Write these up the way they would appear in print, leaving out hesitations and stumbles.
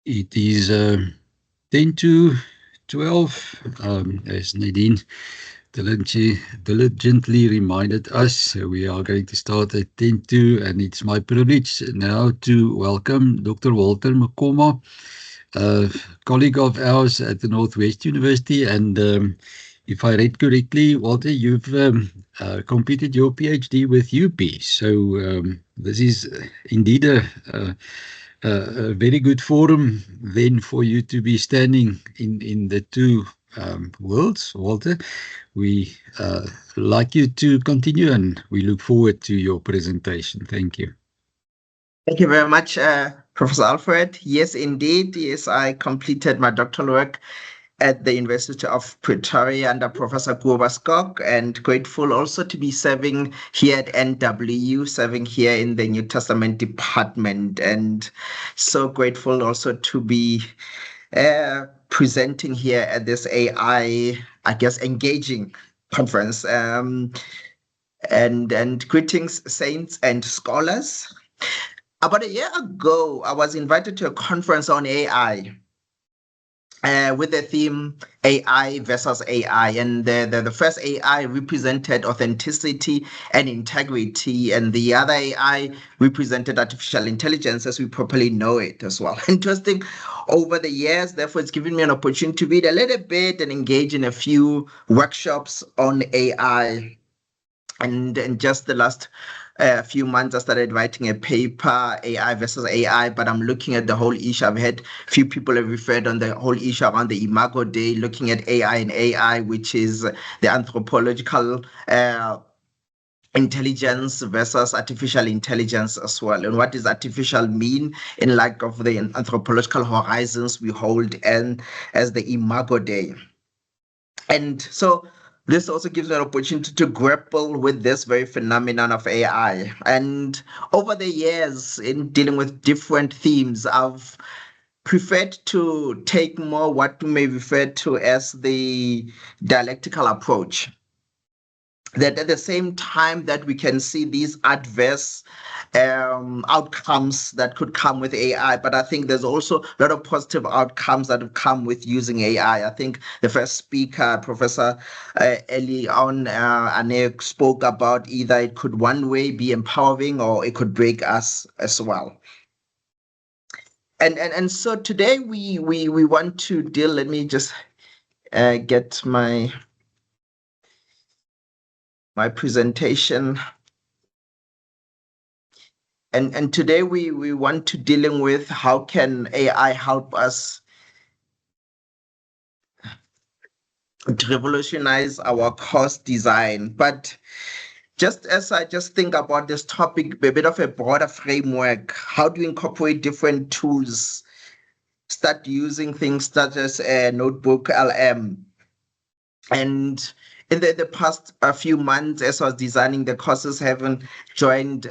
It is 10 to 12, as Nadine diligently reminded us. So we are going to start at 10 to, and it's my privilege now to welcome Dr. Walter Maqoma, a colleague of ours at the Northwest University. And if I read correctly, Walter, you've completed your PhD with UP. So this is indeed a very good forum then for you to be standing in the two worlds, Walter. We like you to continue, and we look forward to your presentation. Thank you. Thank you very much, Professor Alfred. Yes, indeed. Yes, I completed my doctoral work at the University of Pretoria under Professor Skok, and grateful also to be serving here at NWU, serving here in the New Testament department, and so grateful also to be presenting here at this AI, I guess, engaging conference. And greetings, saints and scholars. About a year ago, I was invited to a conference on AI with the theme AI versus AI. And the first AI represented authenticity and integrity, and the other AI represented artificial intelligence as we properly know it as well. Interesting. Over the years, therefore, it's given me an opportunity to read a little bit and engage in a few workshops on AI. And just the last few months, I started writing a paper, AI versus AI, but I'm looking at the whole issue. I've had a few people have referred on the whole issue around the Imago Day, looking at AI and AI, which is the anthropological intelligence versus artificial intelligence as well. And what does artificial mean in light of the anthropological horizons we hold and as the Imago Day? And so this also gives me an opportunity to grapple with this very phenomenon of AI. And over the years, in dealing with different themes, I've preferred to take more what we may refer to as the dialectical approach. That at the same time that we can see these adverse outcomes that could come with AI, but I think there's also a lot of positive outcomes that have come with using AI. I think the first speaker, Professor early on, Ane, spoke about either it could one way be empowering or it could break us as well. And so today we want to deal. Let me just get my presentation. And today we want to dealing with how can AI help us to revolutionize our course design. But just as I just think about this topic, a bit of a broader framework, how do we incorporate different tools, start using things such as a notebook LM? And in the past few months, as I was designing the courses, having joined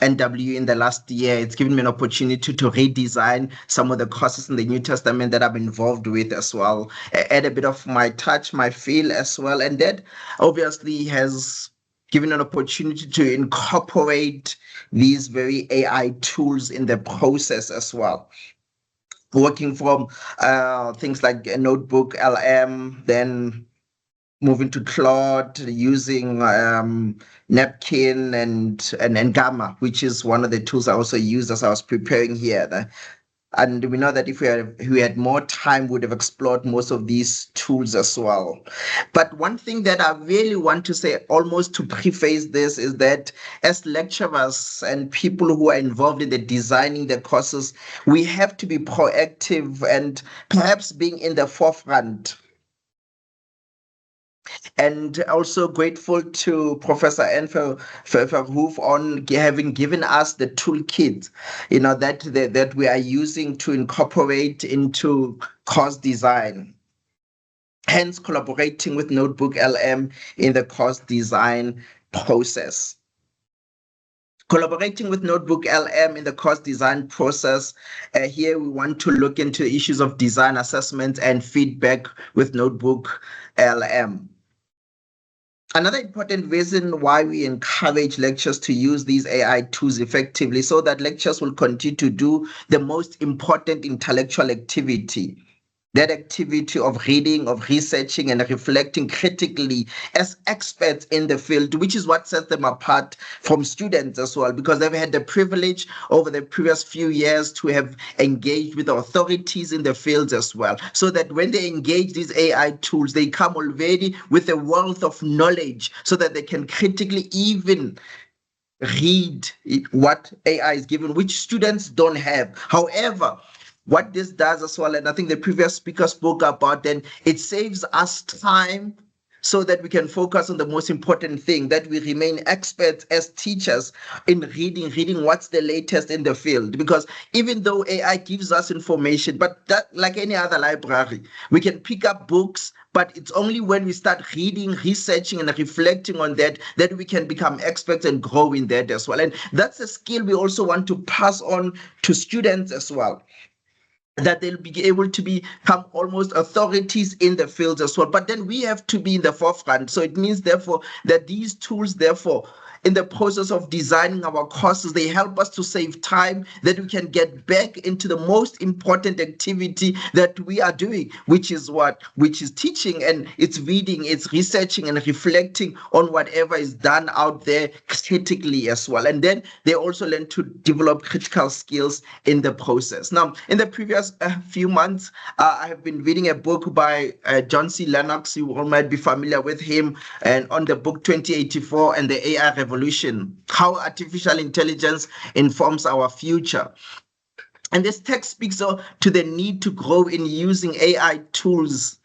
NW in the last year, it's given me an opportunity to redesign some of the courses in the New Testament that I'm involved with as well, add a bit of my touch, my feel as well. And that obviously has given an opportunity to incorporate these very AI tools in the process as well. Working from things like a notebook LM, then moving to Claude, using Napkin and Gamma, which is one of the tools I also used as I was preparing here. And we know that if we had more time, we would have explored most of these tools as well. But one thing that I really want to say, almost to preface this, is that as lecturers and people who are involved in the designing the courses, we have to be proactive and perhaps being in the forefront. And also grateful to Professor Enfer Verhoef on having given us the toolkit, that we are using to incorporate into course design. Hence, collaborating with Notebook LM in the course design process. Collaborating with Notebook LM in the course design process, here we want to look into issues of design assessment and feedback with Notebook LM. Another important reason why we encourage lecturers to use these AI tools effectively so that lecturers will continue to do the most important intellectual activity, that activity of reading, of researching, and reflecting critically as experts in the field, which is what sets them apart from students as well, because they've had the privilege over the previous few years to have engaged with authorities in the fields as well. So that when they engage these AI tools, they come already with a wealth of knowledge so that they can critically even read what AI is given, which students don't have. However, what this does as well, and I think the previous speaker spoke about, then it saves us time so that we can focus on the most important thing, that we remain experts as teachers in reading what's the latest in the field. Because even though AI gives us information, but that, like any other library, we can pick up books, but it's only when we start reading, researching, and reflecting on that that we can become experts and grow in that as well. And that's a skill we also want to pass on to students as well, that they'll be able to become almost authorities in the fields as well. But then we have to be in the forefront. So it means, therefore, that these tools, therefore, in the process of designing our courses, they help us to save time, that we can get back into the most important activity that we are doing, which is what? Which is teaching, and it's reading, it's researching and reflecting on whatever is done out there critically as well. And then they also learn to develop critical skills in the process. Now, in the previous few months, I have been reading a book by John C. Lennox. You all might be familiar with him, and on the book 2084 and the AI Revolution, How Artificial Intelligence Informs Our Future. And this text speaks to the need to grow in using AI tools,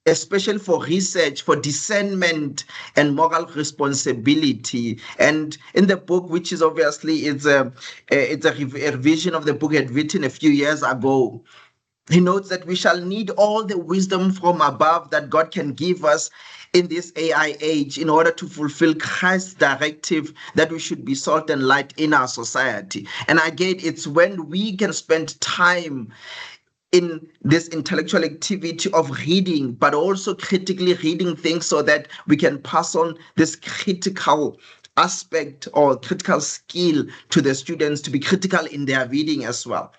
especially for research, for discernment and moral responsibility. And in the book, which is obviously a revision of the book he had written a few years ago, he notes that we shall need all the wisdom from above that God can give us in this AI age in order to fulfill Christ's directive that we should be salt and light in our society. And again, it's when we can spend time in this intellectual activity of reading, but also critically reading things so that we can pass on this critical aspect or critical skill to the students to be critical in their reading as well.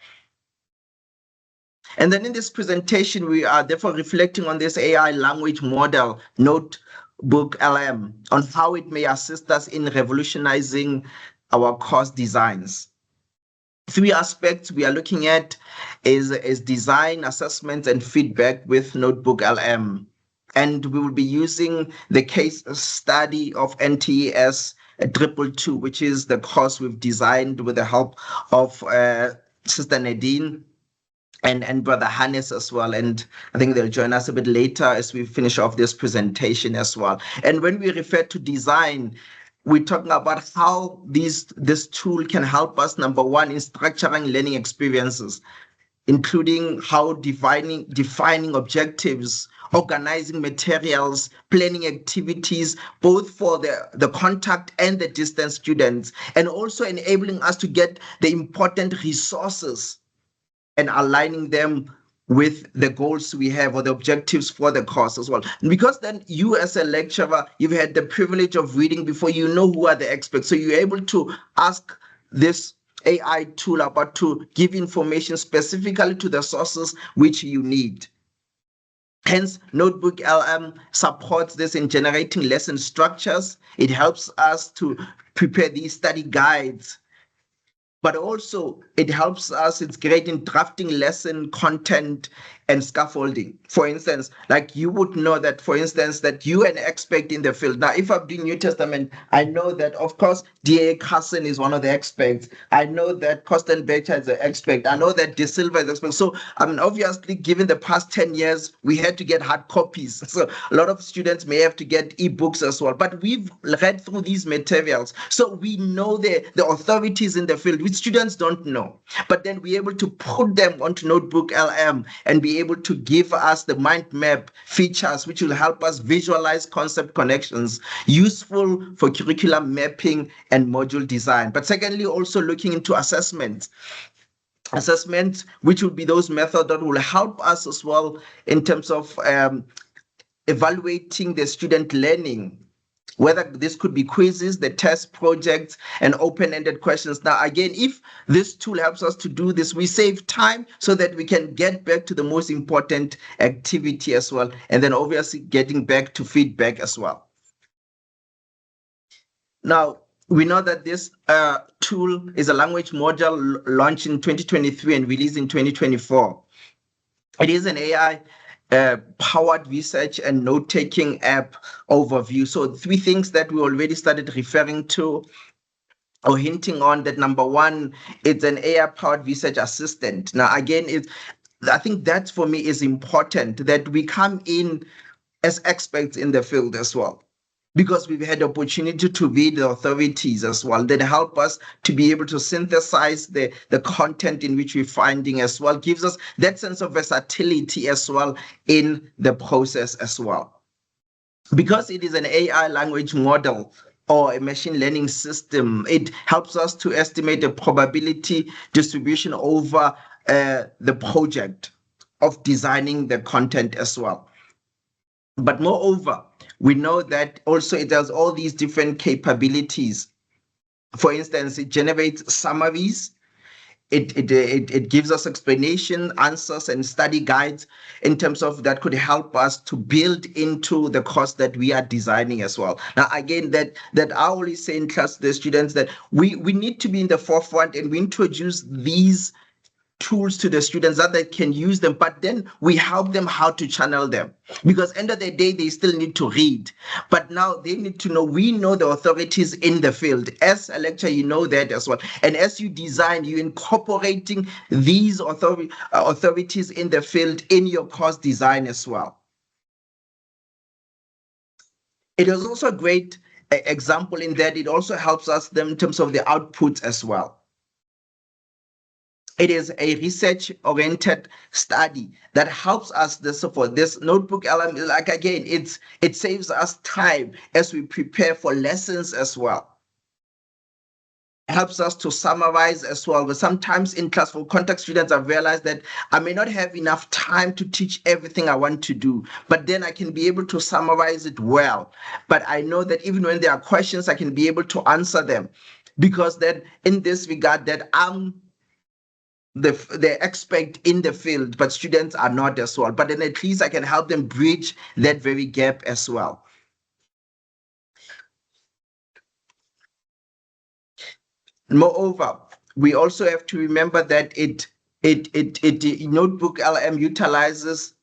And then in this presentation, we are therefore reflecting on this AI language model, Notebook LM, on how it may assist us in revolutionizing our course designs. Three aspects we are looking at is design, assessment, and feedback with Notebook LM. And we will be using the case study of NTES 222, which is the course we've designed with the help of Sister Nadine and Brother Hannes as well. And I think they'll join us a bit later as we finish off this presentation as well. And when we refer to design, we're talking about how this tool can help us, number one, in structuring learning experiences, including how defining objectives, organizing materials, planning activities, both for the contact and the distance students, and also enabling us to get the important resources and aligning them with the goals we have or the objectives for the course as well. Because then you as a lecturer, you've had the privilege of reading before, you know who are the experts. So you're able to ask this AI tool about to give information specifically to the sources which you need. Hence, Notebook LM supports this in generating lesson structures. It helps us to prepare these study guides, but also it helps us, it's great in drafting lesson content and scaffolding. For instance, like you would know that, for instance, that you an expert in the field. Now, if I'm doing New Testament, I know that, of course, D.A. Carson is one of the experts. I know that Costin Becher is an expert. I know that De Silva is an expert. So, I mean, obviously, given the past 10 years, we had to get hard copies. So a lot of students may have to get ebooks as well. But we've read through these materials. So we know the authorities in the field, which students don't know. But then we're able to put them onto Notebook LM and be able to give us the mind map features, which will help us visualize concept connections, useful for curriculum mapping and module design. But secondly, also looking into assessment, which will be those methods that will help us as well in terms of evaluating the student learning whether this could be quizzes, the test projects, and open-ended questions. Now, again, if this tool helps us to do this, we save time so that we can get back to the most important activity as well, and then obviously getting back to feedback as well. Now, we know that this tool is a language module launched in 2023 and released in 2024. It is an AI powered research and note-taking app overview. So 3 things that we already started referring to or hinting on: that number one, it's an AI powered research assistant. Now, again, I think that for me is important, that we come in as experts in the field as well, because we've had the opportunity to read the authorities as well that help us to be able to synthesize the content in which we're finding as well, gives us that sense of versatility as well in the process as well. Because it is an AI language model or a machine learning system, it helps us to estimate the probability distribution over the project of designing the content as well. But moreover, we know that also it has all these different capabilities. For instance, it generates summaries. It gives us explanation, answers, and study guides in terms of that could help us to build into the course that we are designing as well. Now, again, that I always say in class to the students that we need to be in the forefront and we introduce these tools to the students that they can use them, but then we help them how to channel them, because end of the day they still need to read, but now they need to know, we know the authorities in the field. As a lecturer, you know that as well, and as you design, you're incorporating these authorities in the field in your course design as well. It is also a great example in that it also helps us them in terms of the outputs as well. It is a research-oriented study that helps us for this notebook element. Like, again, it saves us time as we prepare for lessons as well. Helps us to summarize as well. But sometimes in class, for contact students, I've realized that I may not have enough time to teach everything I want to do, but then I can be able to summarize it well. But I know that even when there are questions, I can be able to answer them, because then in this regard that I'm the expert in the field, but students are not as well. But then at least I can help them bridge that very gap as well. Moreover, we also have to remember that Notebook LM utilizes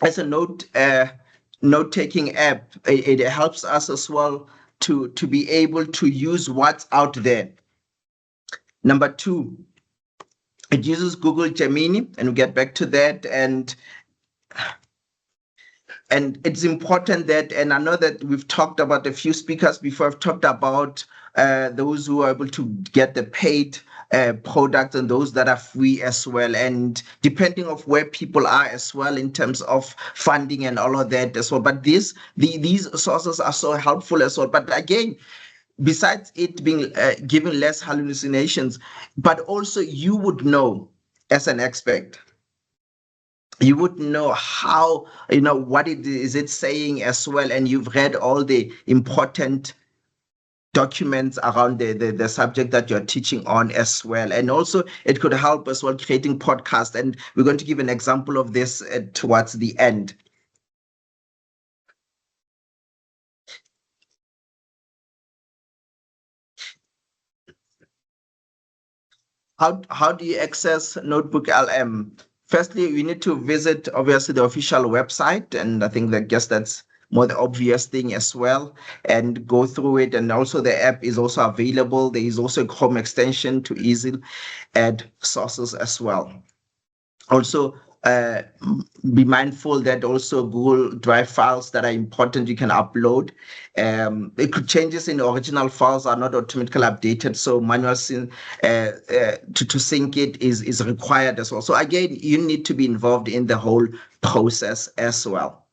as a note-taking app. It helps us as well to be able to use what's out there. Number 2, it uses Google Gemini, and we'll get back to that. And it's important that, and I know that we've talked about a few speakers before, I've talked about those who are able to get the paid products and those that are free as well. And depending of where people are as well in terms of funding and all of that as well. But these sources are so helpful as well. But again, besides it being giving less hallucinations, but also you would know as an expert, you would know how, what it is it saying as well, and you've read all the important documents around the subject that you're teaching on as well. And also it could help as well creating podcasts, and we're going to give an example of this towards the end. How do you access Notebook LM? Firstly, we need to visit, obviously, the official website, and I think that's more the obvious thing as well, and go through it. And also the app is also available. There is also a Chrome extension to easily add sources as well. Also, be mindful that also Google Drive files that are important you can upload. Changes in the original files are not automatically updated, so manual to sync it is required as well. So again, you need to be involved in the whole process as well.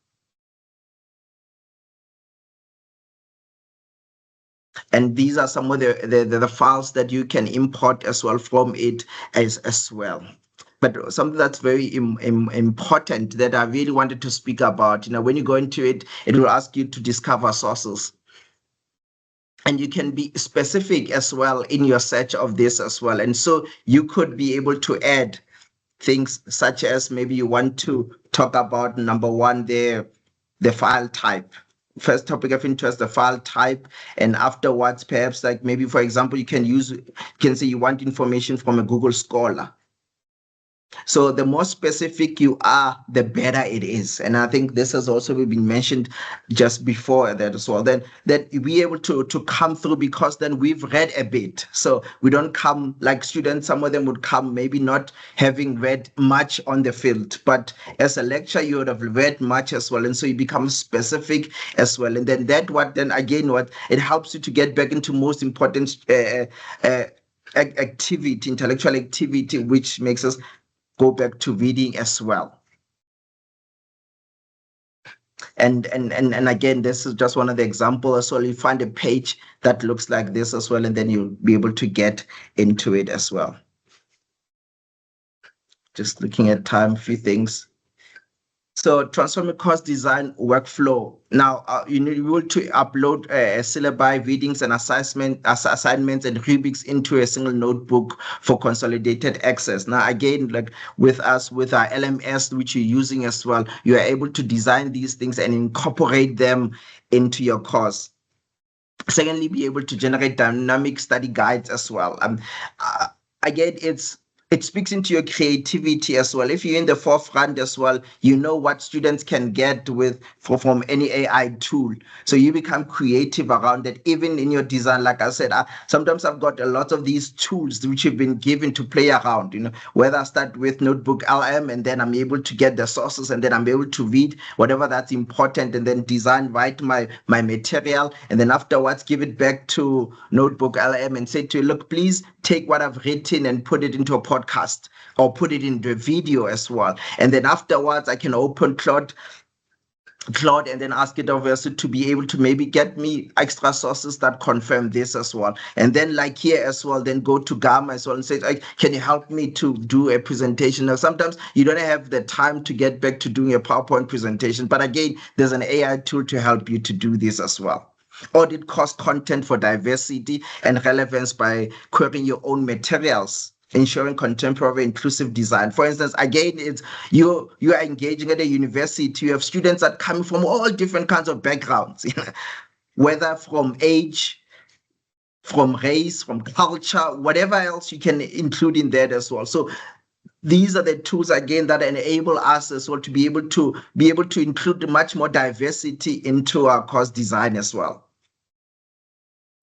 And these are some of the files that you can import as well from it as well. But something that's very important that I really wanted to speak about, when you go into it, it will ask you to discover sources. And you can be specific as well in your search of this as well. And so you could be able to add things such as maybe you want to talk about number one, the file type. First topic of interest, the file type, and afterwards, perhaps like maybe, for example, you can say you want information from a Google Scholar. So the more specific you are, the better it is. And I think this has also been mentioned just before that as well. Then that we able to come through, because then we've read a bit. So we don't come like students, some of them would come maybe not having read much on the field, but as a lecturer, you would have read much as well. And so you become specific as well. And then what it helps you to get back into most important activity, intellectual activity, which makes us go back to reading as well. And again, this is just one of the examples as well. You find a page that looks like this as well, and then you'll be able to get into it as well. Just looking at time, a few things. So transforming course design workflow. Now, you need to upload syllabi, readings, and assignments and rubrics into a single notebook for consolidated access. Now, again, like with us, with our LMS, which you're using as well, you are able to design these things and incorporate them into your course. Secondly, be able to generate dynamic study guides as well. Again, it speaks into your creativity as well. If you're in the forefront as well, you know what students can get from any AI tool. So you become creative around it, even in your design. Like I said, sometimes I've got a lot of these tools which have been given to play around, whether I start with Notebook LM and then I'm able to get the sources and then I'm able to read whatever that's important and then write my material, and then afterwards give it back to Notebook LM and say to you, look, please take what I've written and put it into a podcast or put it into a video as well. And then afterwards, I can open Claude and then ask it obviously to be able to maybe get me extra sources that confirm this as well. And then like here as well, then go to Gamma as well and say, can you help me to do a presentation? Now, sometimes you don't have the time to get back to doing a PowerPoint presentation, but again, there's an AI tool to help you to do this as well. Audit cost content for diversity and relevance by querying your own materials, ensuring contemporary inclusive design. For instance, again, it's you are engaging at a university. You have students that come from all different kinds of backgrounds, whether from age, from race, from culture, whatever else you can include in that as well. So these are the tools again that enable us as well to be able to include much more diversity into our course design as well.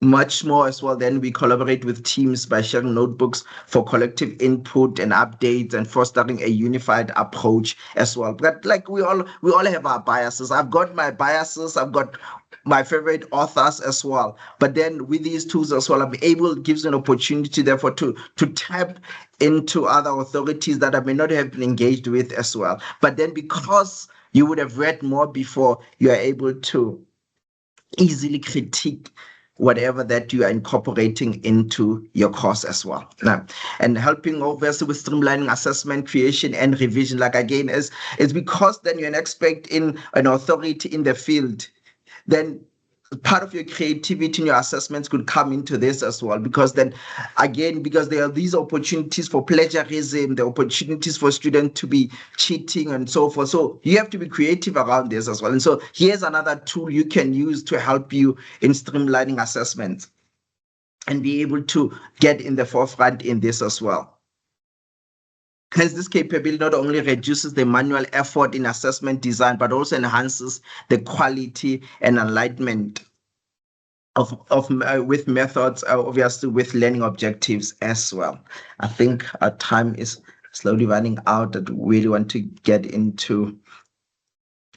Much more as well. Then we collaborate with teams by sharing notebooks for collective input and updates and fostering a unified approach as well. But like we all have our biases. I've got my biases. I've got my favorite authors as well. But then with these tools as well, gives an opportunity therefore to tap into other authorities that I may not have been engaged with as well. But then because you would have read more before, you are able to easily critique whatever that you are incorporating into your course as well. Now, and helping obviously with streamlining assessment, creation, and revision, like again, is because then you're an expert in an authority in the field, then part of your creativity in your assessments could come into this as well, because then again, because there are these opportunities for plagiarism, the opportunities for students to be cheating and so forth. So you have to be creative around this as well. And so here's another tool you can use to help you in streamlining assessments and be able to get in the forefront in this as well. Hence, this capability not only reduces the manual effort in assessment design, but also enhances the quality and alignment with methods, obviously with learning objectives as well. I think our time is slowly running out. I really want to get into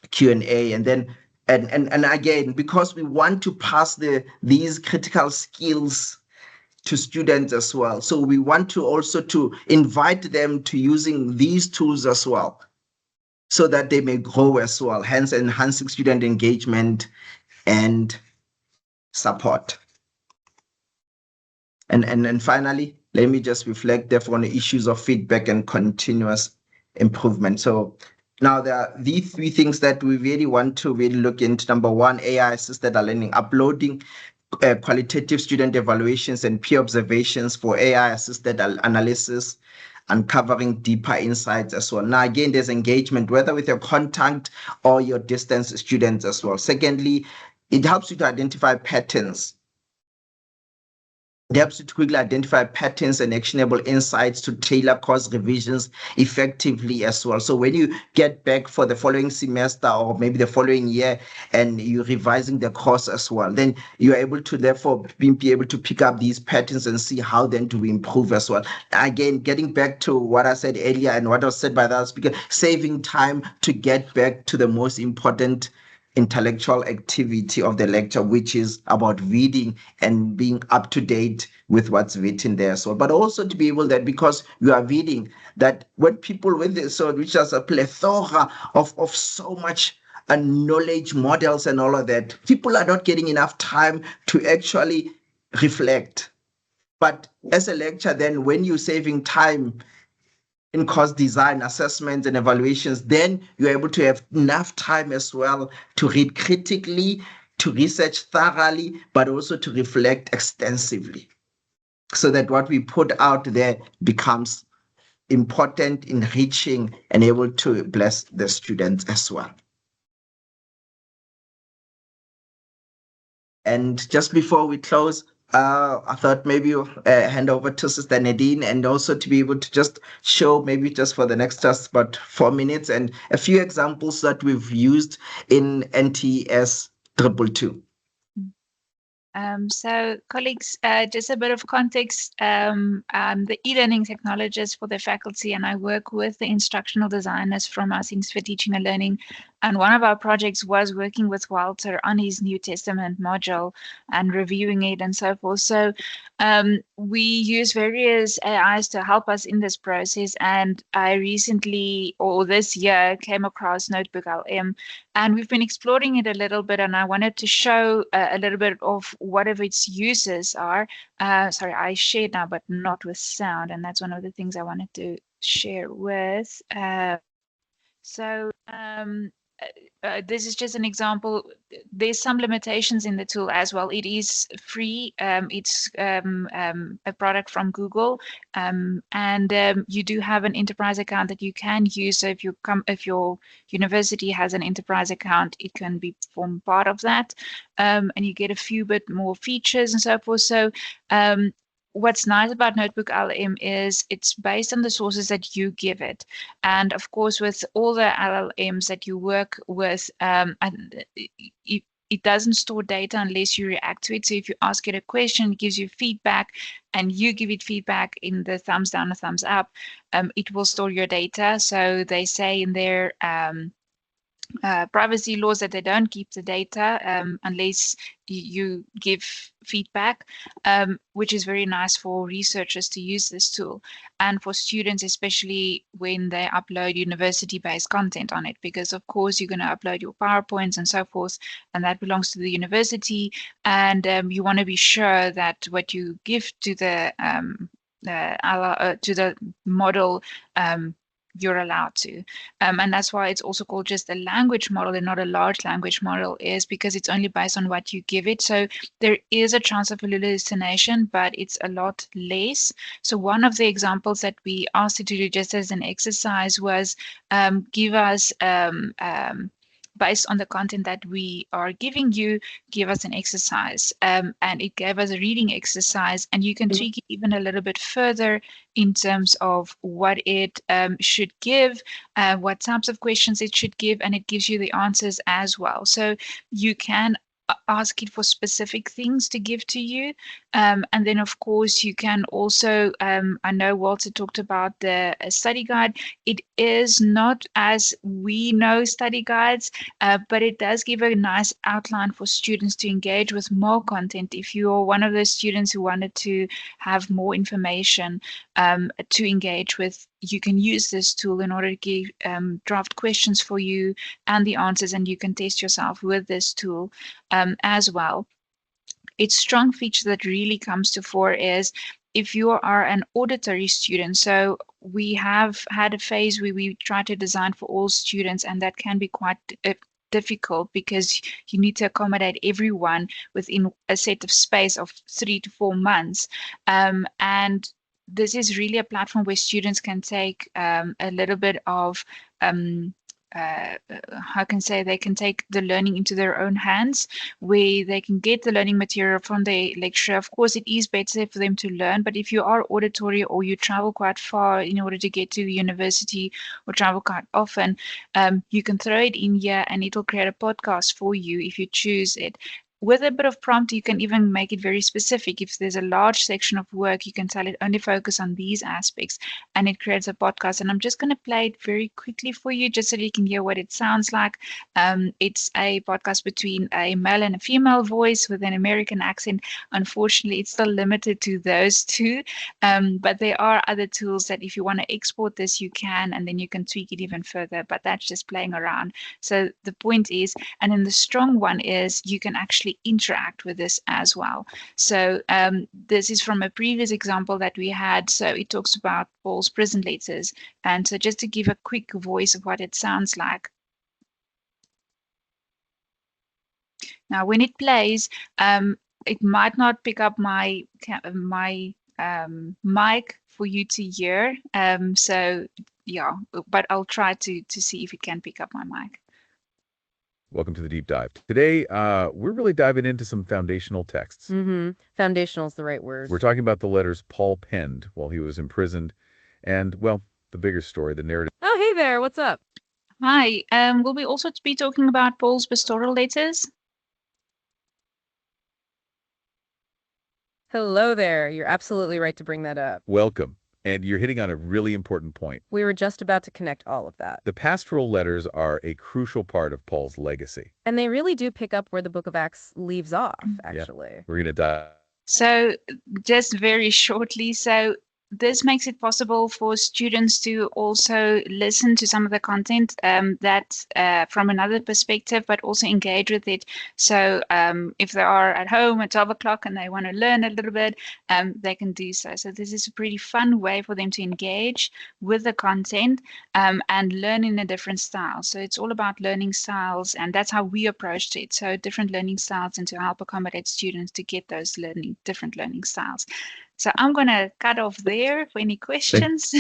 Q&A, and then and again, because we want to pass these critical skills to students as well. So we want to also to invite them to using these tools as well, so that they may grow as well, hence enhancing student engagement and support. And finally, let me just reflect therefore on the issues of feedback and continuous improvement. So now there are these three things that we really want to really look into. Number one, AI-assisted learning, uploading qualitative student evaluations and peer observations for AI-assisted analysis, uncovering deeper insights as well. Now, again, there's engagement, whether with your contact or your distance students as well. Secondly, it helps you to identify patterns. It helps you to quickly identify patterns and actionable insights to tailor course revisions effectively as well. So when you get back for the following semester or maybe the following year and you're revising the course as well, then you're able to therefore be able to pick up these patterns and see how then to improve as well. Again, getting back to what I said earlier and what was said by the other speaker, saving time to get back to the most important intellectual activity of the lecture, which is about reading and being up to date with what's written there. So, but also to be able that because you are reading, that when people with this, so which is a plethora of so much knowledge models and all of that, people are not getting enough time to actually reflect. But as a lecture, then when you're saving time in course design, assessments, and evaluations, then you're able to have enough time as well to read critically, to research thoroughly, but also to reflect extensively, so that what we put out there becomes important, enriching, and able to bless the students as well. And just before we close, I thought maybe hand over to Sister Nadine, and also to be able to just show maybe just for the next just about 4 minutes and a few examples that we've used in NTS 222. So colleagues, just a bit of context. I'm the e-learning technologist for the faculty, and I work with the instructional designers from our Things for Teaching and Learning. And one of our projects was working with Walter on his New Testament module and reviewing it and so forth. So we use various AIs to help us in this process. And I recently, or this year, came across Notebook LM, and we've been exploring it a little bit. And I wanted to show a little bit of whatever its uses are. Sorry, I shared now, but not with sound. And that's one of the things I wanted to share with. This is just an example. There's some limitations in the tool as well. It is free. It's a product from Google, and you do have an enterprise account that you can use. So if your university has an enterprise account, it can form part of that, and you get a few bit more features and so forth. So what's nice about Notebook LM is it's based on the sources that you give it. And of course, with all the LLMs that you work with, it doesn't store data unless you react to it. So if you ask it a question, it gives you feedback, and you give it feedback in the thumbs down or thumbs up, it will store your data. So they say in their privacy laws that they don't keep the data unless you give feedback, which is very nice for researchers to use this tool, and for students, especially when they upload university-based content on it, because of course you're going to upload your PowerPoints and so forth, and that belongs to the university, and you want to be sure that what you give to the model you're allowed to. And that's why it's also called just a language model and not a large language model, is because it's only based on what you give it. So there is a chance of hallucination, but it's a lot less. So one of the examples that we asked it to do just as an exercise was give us based on the content that we are giving you, give us an exercise. And it gave us a reading exercise, and you can tweak it even a little bit further in terms of what it should give, what types of questions it should give, and it gives you the answers as well. So you can ask it for specific things to give to you. And then, of course, you can also, I know Walter talked about the study guide. It is not as we know study guides, but it does give a nice outline for students to engage with more content. If you're one of those students who wanted to have more information to engage with, you can use this tool in order to give draft questions for you and the answers, and you can test yourself with this tool as well. Its strong feature that really comes to fore is if you are an auditory student, so we have had a phase where we try to design for all students, and that can be quite difficult because you need to accommodate everyone within a set of space of 3 to 4 months. And this is really a platform where students can take a little bit of how can I say, they can take the learning into their own hands, where they can get the learning material from the lecturer. Of course, it is better for them to learn, but if you are auditory or you travel quite far in order to get to the university or travel quite often, you can throw it in here and it'll create a podcast for you if you choose it. With a bit of prompt, you can even make it very specific. If there's a large section of work, you can tell it only focus on these aspects, and it creates a podcast. And I'm just going to play it very quickly for you, just so you can hear what it sounds like. It's a podcast between a male and a female voice with an American accent. Unfortunately, it's still limited to those two, but there are other tools that if you want to export this, you can, and then you can tweak it even further. But that's just playing around. So the point is, and then the strong one is you can actually interact with this as well. So this is from a previous example that we had. So it talks about Paul's prison letters. And so just to give a quick voice of what it sounds like. Now, when it plays, it might not pick up my mic for you to hear. So yeah, but I'll try to see if it can pick up my mic. Welcome to the Deep Dive. Today, we're really diving into some foundational texts. Foundational is the right word. We're talking about the letters Paul penned while he was imprisoned, and, well, the bigger story, the narrative. Oh, hey there. What's up? Hi. Will we also be talking about Paul's pastoral letters? Hello there. You're absolutely right to bring that up. Welcome. And you're hitting on a really important point. We were just about to connect all of that. The pastoral letters are a crucial part of Paul's legacy. And they really do pick up where the book of Acts leaves off, actually. Yeah. We're going to dive. So just very shortly, so this makes it possible for students to also listen to some of the content that from another perspective, but also engage with it. So if they are at home at 12 o'clock and they want to learn a little bit, they can do so. So this is a pretty fun way for them to engage with the content and learn in a different style. So it's all about learning styles, and that's how we approached it. So different learning styles, and to help accommodate students to get those different learning styles. So I'm going to cut off there for any questions.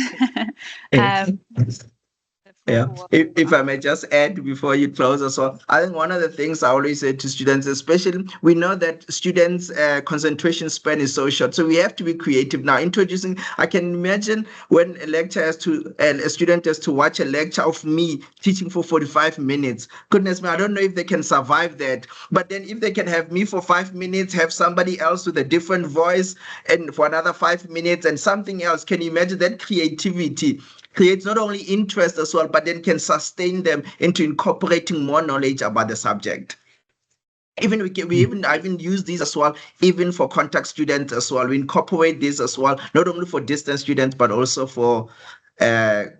Yeah, if I may just add before you close as well, I think one of the things I always say to students, especially, we know that students' concentration span is so short, so we have to be creative. Now, introducing, I can imagine when a student has to watch a lecture of me teaching for 45 minutes. Goodness me, I don't know if they can survive that. But then if they can have me for 5 minutes, have somebody else with a different voice, and for another 5 minutes, and something else, can you imagine that creativity? Creates not only interest as well, but then can sustain them into incorporating more knowledge about the subject. I even use these as well, even for contact students as well. We incorporate this as well, not only for distance students, but also for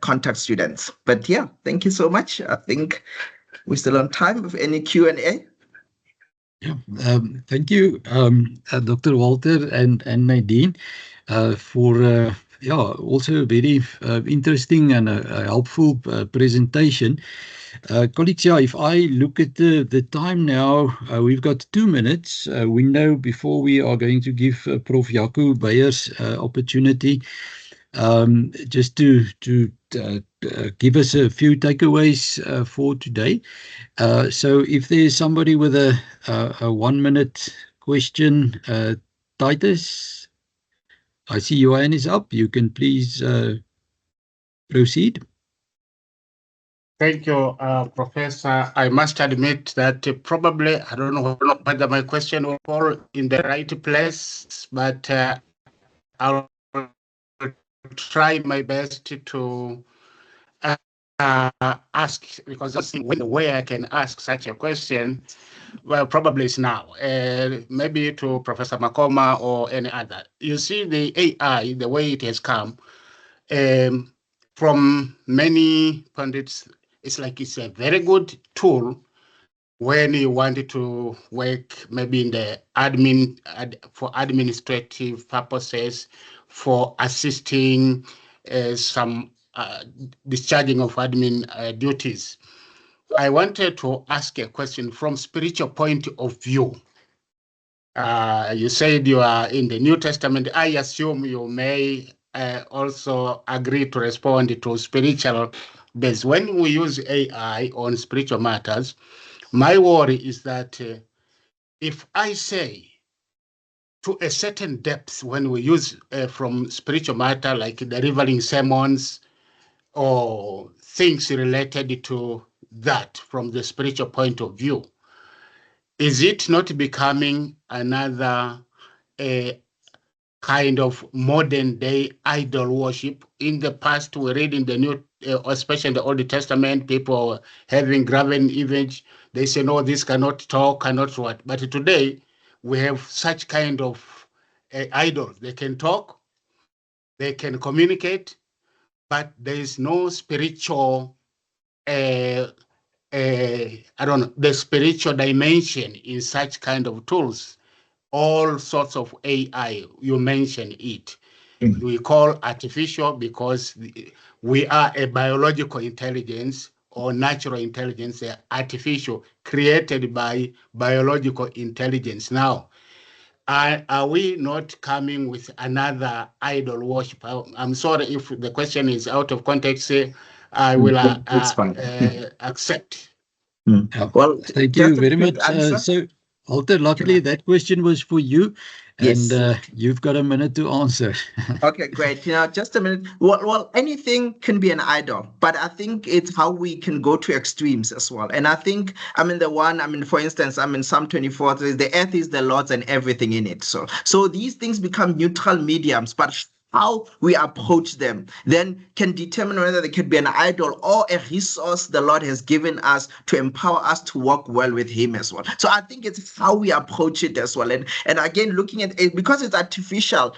contact students. But yeah, thank you so much. I think we're still on time with any Q&A. Yeah, thank you, Dr. Walter and Nadine, for also a very interesting and a helpful presentation. Colleagues, if I look at the time now, we've got 2 minutes window before we are going to give Prof. Jaco Beyers opportunity just to give us a few takeaways for today. So if there's somebody with a 1 minute question, Titus, I see your hand is up. You can please proceed. Thank you, Professor. I must admit that probably, I don't know whether my question will fall in the right place, but I'll try my best to ask, because that's the way I can ask such a question. Well, probably it's now, maybe to Professor Maqoma or any other. You see, the AI, the way it has come, from many pundits, it's like it's a very good tool when you wanted to work maybe in the for administrative purposes, for assisting some discharging of admin duties. I wanted to ask a question from spiritual point of view. You said you are in the New Testament. I assume you may also agree to respond to spiritual base. When we use AI on spiritual matters, my worry is that if I say to a certain depth, when we use from spiritual matter, like delivering sermons or things related to that from the spiritual point of view, is it not becoming another kind of modern day idol worship? In the past, we read in the New, especially in the Old Testament, people having graven image. They say, no, this cannot talk, cannot what. But today, we have such kind of idols. They can talk, they can communicate, but there is no spiritual, I don't know, the spiritual dimension in such kind of tools. All sorts of AI, you mentioned it. We call artificial because we are a biological intelligence or natural intelligence, artificial, created by biological intelligence. Now, are we not coming with another idol worship? I'm sorry if the question is out of context. I will accept. Well, Thank just you a very quick much. answer. So, Walter, luckily that question was for you, and Yes. you've got a minute to answer. Okay, great. Just a minute. Well, anything can be an idol, but I think it's how we can go to extremes as well. And I think, for instance, Psalm 24 says the earth is the Lord's and everything in it. So these things become neutral mediums, but how we approach them then can determine whether they could be an idol or a resource the Lord has given us to empower us to work well with Him as well. So I think it's how we approach it as well. And again, looking at it, because it's artificial,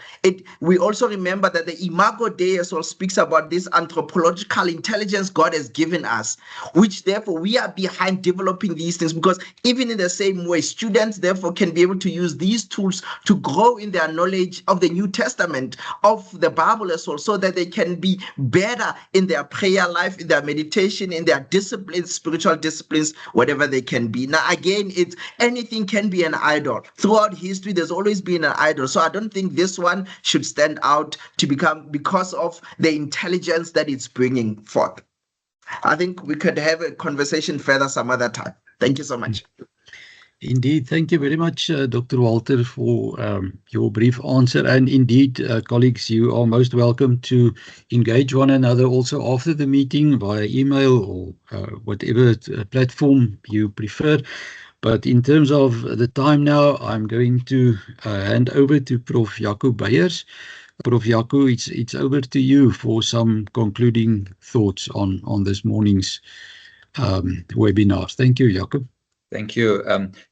we also remember that the Imago Dei as well speaks about this anthropological intelligence God has given us, which therefore we are behind developing these things, because even in the same way, students therefore can be able to use these tools to grow in their knowledge of the New Testament, of the Bible as well, so that they can be better in their prayer life, in their meditation, in their disciplines, spiritual disciplines, whatever they can be. Now, again, it's anything can be an idol. Throughout history, there's always been an idol. So I don't think this one should stand out to become because of the intelligence that it's bringing forth. I think we could have a conversation further some other time. Thank you so much. Indeed. Thank you very much, Dr. Walter, for your brief answer. And indeed, colleagues, you are most welcome to engage one another also after the meeting via email or whatever platform you prefer. But in terms of the time now, I'm going to hand over to Prof. Jaco Beyers. Prof. Jaco, it's over to you for some concluding thoughts on this morning's webinar. Thank you, Jaco. Thank you.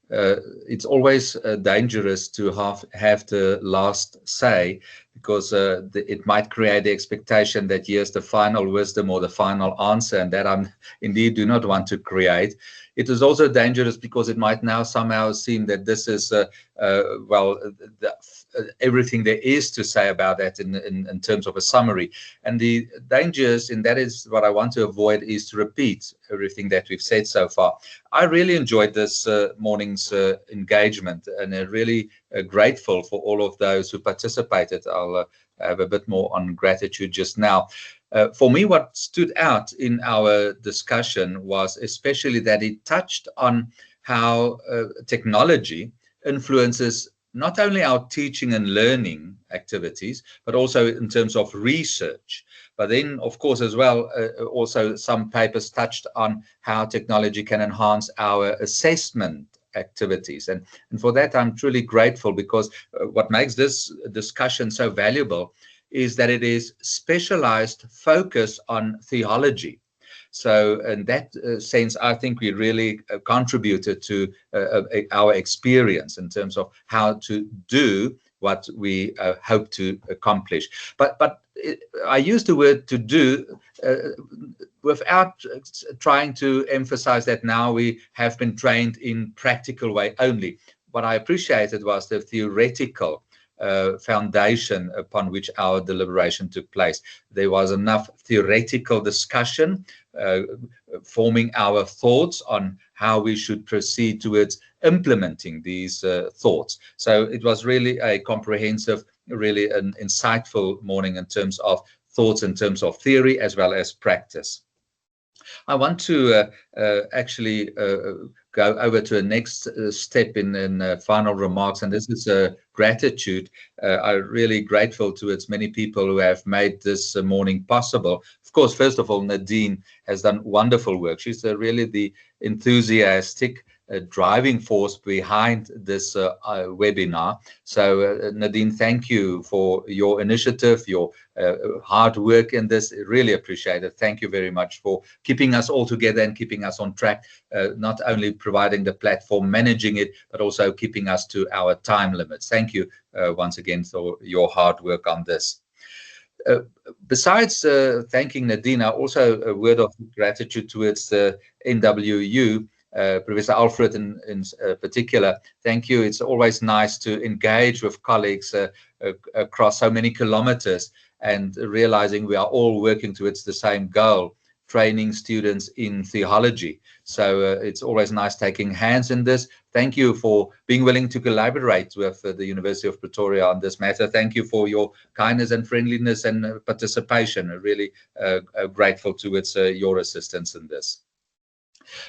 It's always dangerous to have the last say, because it might create the expectation that here's the final wisdom or the final answer, and that I indeed do not want to create. It is also dangerous because it might now somehow seem that this is, everything there is to say about that in terms of a summary. And the dangers, and that is what I want to avoid, is to repeat everything that we've said so far. I really enjoyed this morning's engagement, and really grateful for all of those who participated. I'll have a bit more on gratitude just now. For me, what stood out in our discussion was especially that it touched on how technology influences not only our teaching and learning activities, but also in terms of research. But then, of course, as well, also some papers touched on how technology can enhance our assessment activities. And for that, I'm truly grateful, because what makes this discussion so valuable is that it is specialized focus on theology. So in that sense, I think we really contributed to our experience in terms of how to do what we hope to accomplish. But I use the word to do without trying to emphasize that now we have been trained in practical way only. What I appreciated was the theoretical foundation upon which our deliberation took place. There was enough theoretical discussion, forming our thoughts on how we should proceed towards implementing these thoughts. So it was really a comprehensive, really an insightful morning in terms of thoughts, in terms of theory as well as practice. I want to actually go over to a next step in final remarks, and this is gratitude. I'm really grateful to its many people who have made this morning possible. Of course, first of all, Nadine has done wonderful work. She's really the enthusiastic driving force behind this webinar. So Nadine, thank you for your initiative, your hard work in this. Really appreciate it. Thank you very much for keeping us all together and keeping us on track, not only providing the platform, managing it, but also keeping us to our time limits. Thank you once again for your hard work on this. Besides thanking Nadine, also a word of gratitude towards the NWU, Professor Alfred in particular. Thank you. It's always nice to engage with colleagues across so many kilometers and realizing we are all working towards the same goal, training students in theology. So it's always nice taking hands in this. Thank you for being willing to collaborate with the University of Pretoria on this matter. Thank you for your kindness and friendliness and participation. I'm really grateful towards your assistance in this.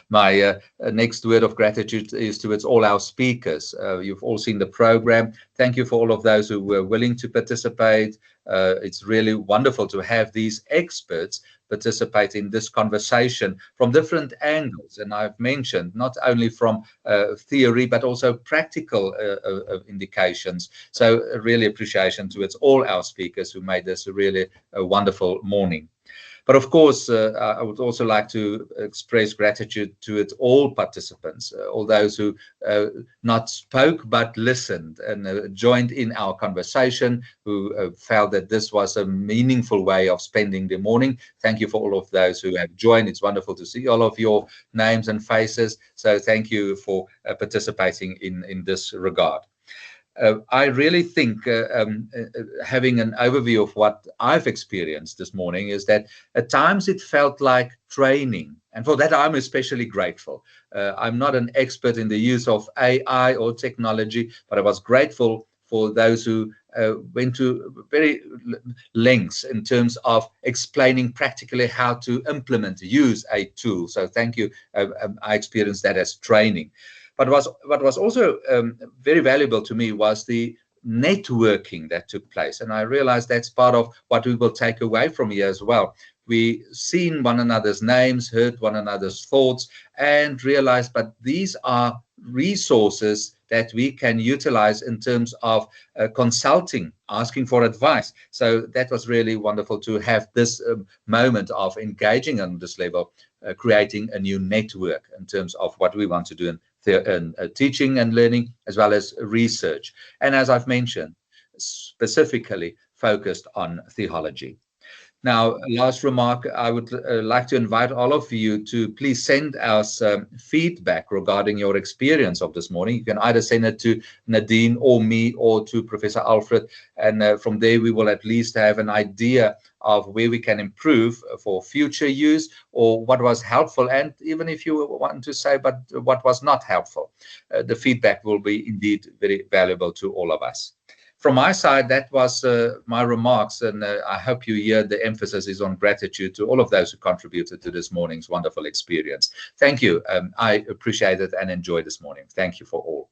My next word of gratitude is towards all our speakers. You've all seen the program. Thank you for all of those who were willing to participate. It's really wonderful to have these experts participate in this conversation from different angles. And I've mentioned not only from theory, but also practical indications. So really appreciation towards all our speakers who made this really a wonderful morning. But of course, I would also like to express gratitude to all participants, all those who not spoke but listened and joined in our conversation, who felt that this was a meaningful way of spending the morning. Thank you for all of those who have joined. It's wonderful to see all of your names and faces. So thank you for participating in this regard. I really think having an overview of what I've experienced this morning is that at times it felt like training. And for that, I'm especially grateful. I'm not an expert in the use of AI or technology, but I was grateful for those who went to very lengths in terms of explaining practically how to implement, use a tool. So thank you. I experienced that as training. But what was also very valuable to me was the networking that took place. And I realized that's part of what we will take away from here as well. We seen one another's names, heard one another's thoughts, and realized, but these are resources that we can utilize in terms of consulting, asking for advice. So that was really wonderful to have this moment of engaging on this level, creating a new network in terms of what we want to do in teaching and learning, as well as research. And as I've mentioned, specifically focused on theology. Now, last remark, I would like to invite all of you to please send us feedback regarding your experience of this morning. You can either send it to Nadine or me or to Professor Alfred. And from there, we will at least have an idea of where we can improve for future use or what was helpful. And even if you want to say, but what was not helpful, the feedback will be indeed very valuable to all of us. From my side, that was my remarks, and I hope you hear the emphasis is on gratitude to all of those who contributed to this morning's wonderful experience. Thank you. I appreciate it and enjoy this morning. Thank you for all.